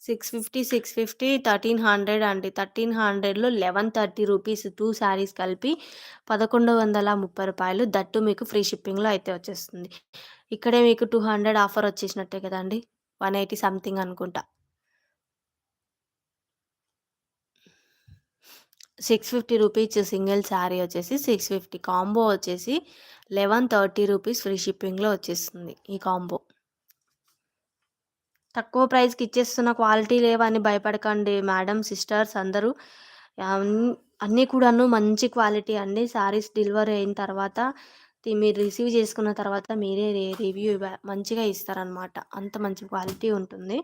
650, 650, 1300 అండి. 1300లో 1130 రూపీస్ 2 శారీస్ కలిపి రూ. 1130 దట్టు మీకు ఫ్రీ షిప్పింగ్‌లో అయితే వచ్చేస్తుంది. ఇక్కడే మీకు 200 ఆఫర్ వచ్చేసినట్టే కదండీ! 180 సంథింగ్ అనుకుంటా. 650 రూపీస్ సింగిల్ శారీ వచ్చేసి 650 కాంబో వచ్చేసి 1130 రూపీస్ ఫ్రీ షిప్పింగ్‌లో వచ్చేస్తుంది ఈ కాంబో. తక్కువ ప్రైస్‌కి ఇచ్చేస్తున్న క్వాలిటీ లేవని భయపడకండి మేడం, సిస్టర్స్ అందరూ. అన్ అన్నీ కూడాను మంచి క్వాలిటీ అండి. శారీస్ డెలివరీ అయిన తర్వాత మీరు రిసీవ్ చేసుకున్న తర్వాత మీరే రివ్యూ మంచిగా ఇస్తారనమాట. అంత మంచి క్వాలిటీ ఉంటుంది.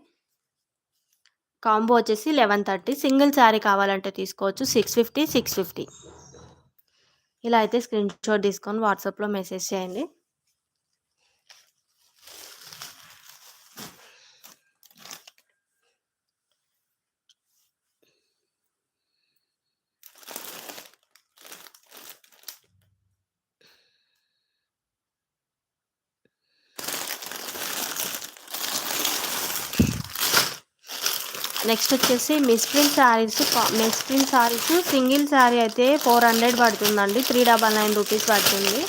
కాంబో వచ్చేసి 1130. సింగిల్ శారీ కావాలంటే తీసుకోవచ్చు 650, 650. ఇలా అయితే స్క్రీన్‌షాట్ తీసుకొని వాట్సాప్‌లో మెసేజ్ చేయండి. నెక్స్ట్ వచ్చేసి miss print saris single sari అయితే 400 పడుతుందండి. 399 రూపీస్ పడుతుంది.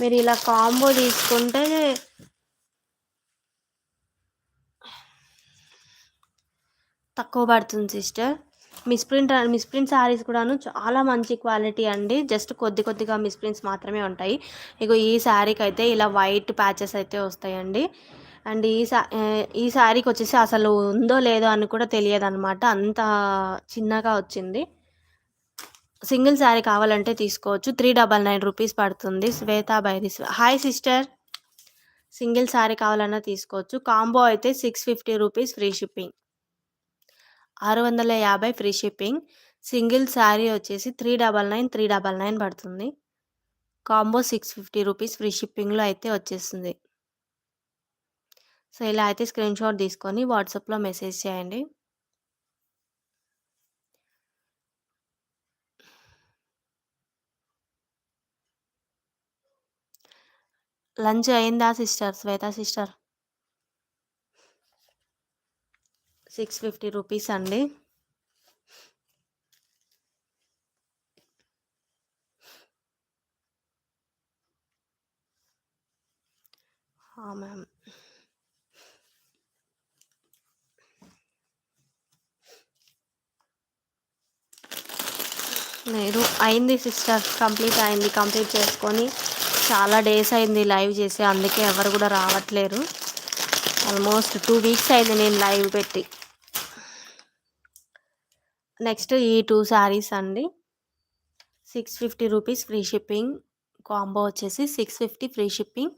మీరు ఇలా కాంబో తీసుకుంటే తక్కువ పడుతుంది సిస్టర్. మిస్ ప్రింట్ శారీస్ కూడాను చాలా మంచి క్వాలిటీ అండి. జస్ట్ కొద్దిగా మిస్ ప్రింట్స్ మాత్రమే ఉంటాయి. ఇగో ఈ శారీకైతే ఇలా వైట్ ప్యాచెస్ అయితే వస్తాయండి. అండ్ ఈ శారీకి వచ్చేసి అసలు ఉందో లేదో అని కూడా తెలియదనమాట. అంత చిన్నగా వచ్చింది. సింగిల్ శారీ కావాలంటే తీసుకోవచ్చు. 399 రూపీస్ పడుతుంది. శ్వేతా బైరీస్. Hi sister. సింగిల్ శారీ కావాలన్నా తీసుకోవచ్చు. కాంబో అయితే 650 rupees free shipping. 650 free shipping. Single sari వచ్చేసి 399 పడుతుంది. కాంబో 650 రూపీస్ ఫ్రీ షిప్పింగ్‌లో అయితే వచ్చేస్తుంది. సో, ఇలా అయితే స్క్రీన్‌షాట్ తీసుకొని వాట్సాప్‌లో మెసేజ్ చేయండి. లంచ్ అయిందా సిస్టర్? శ్వేత సిస్టర్. 650 రూపీస్ అండి. మ్యామ్. అయింది సిస్టర్. కంప్లీట్ అయింది. కంప్లీట్ చేసుకొని చాలా డేస్ అయింది లైవ్ చేసి. అందుకే ఎవరు కూడా రావట్లేరు. ఆల్మోస్ట్ 2 వీక్స్ అయింది నేను లైవ్ పెట్టి. నెక్స్ట్ ఈ 2 శారీస్ అండి. 650 రూపీస్ ఫ్రీ షిప్పింగ్. కాంబో వచ్చేసి 650 ఫ్రీ షిప్పింగ్.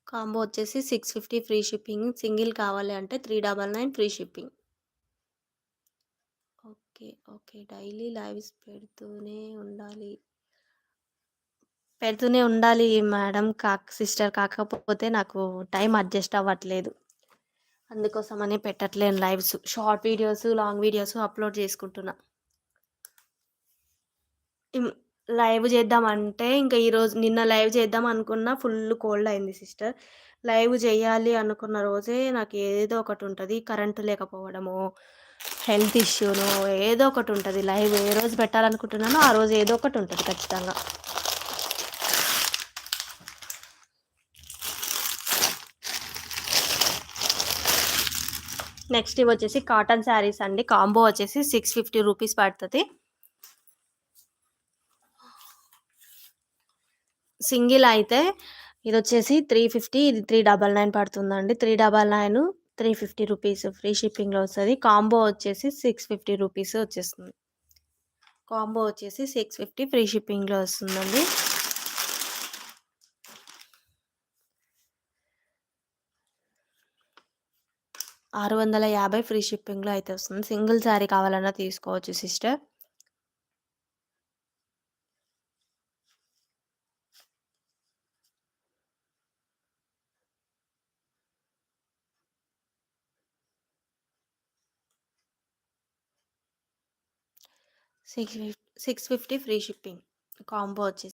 కాంబో వచ్చేసి 650 ఫ్రీ షిప్పింగ్. సింగిల్ కావాలి అంటే 399 free shipping. Okay. Daily lives పెడుతూనే ఉండాలి మేడం సిస్టర్. కాకపోతే నాకు టైం అడ్జస్ట్ అవ్వట్లేదు. అందుకోసమని పెట్టట్లేను lives. Short videos, long videos upload చేసుకుంటున్నా. లైవ్ చేద్దామంటే ఇంకా నిన్న లైవ్ చేద్దాం అనుకున్నా, ఫుల్ కోల్డ్ అయింది సిస్టర్. లైవ్ చేయాలి అనుకున్న రోజే నాకు ఏదో ఒకటి ఉంటది. కరెంట్ లేకపోవడమో, హెల్త్ ఇష్యూనో ఏదో ఒకటి ఉంటది. లైవ్ ఏ రోజు పెట్టాలనుకుంటున్నానో ఆ రోజు ఏదో ఒకటి ఉంటది ఖచ్చితంగా. నెక్స్ట్ ఇవి వచ్చేసి కాటన్ శారీస్ అండి. కాంబో వచ్చేసి 650 రూపీస్ పడుతుంది. సింగిల్ అయితే ఇది వచ్చేసి 350, ఇది 399 పడుతుందండి. 399, 350 రూపీస్ ఫ్రీ షిప్పింగ్లో వస్తుంది. కాంబో వచ్చేసి 650 రూపీస్ వచ్చేస్తుంది. కాంబో వచ్చేసి 650 ఫ్రీ షిప్పింగ్లో వస్తుందండి. $650 ఫ్రీ షిప్పింగ్లో అయితే వస్తుంది. సింగిల్ శారీ కావాలన్నా తీసుకోవచ్చు sister. Six 650 free shipping. Combo వచ్చేసి